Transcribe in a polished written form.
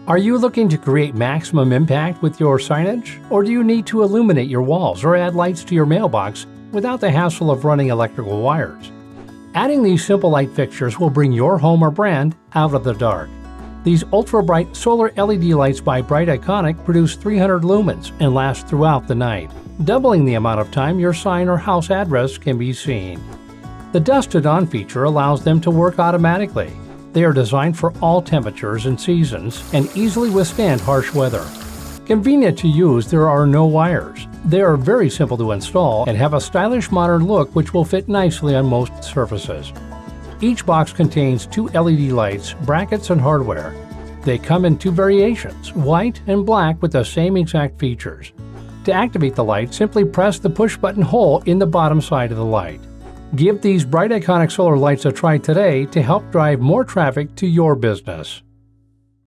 Are you looking to create maximum impact with your signage? Or do you need to illuminate your walls or add lights to your mailbox without the hassle of running electrical wires? Adding these simple light fixtures will bring your home or brand out of the dark. These ultra-bright solar LED lights by Bright Iconic produce 300 lumens and last throughout the night, doubling the amount of time your sign or house address can be seen. The Dusk to Dawn feature allows them to work automatically. They are designed for all temperatures and seasons and easily withstand harsh weather. Convenient to use, there are no wires. They are very simple to install and have a stylish modern look which will fit nicely on most surfaces. Each box contains 2 LED lights, brackets, and hardware. They come in 2 variations, white and black, with the same exact features. To activate the light, simply press the push-button hole in the bottom side of the light. Give these Bright Iconic solar lights a try today to help drive more traffic to your business.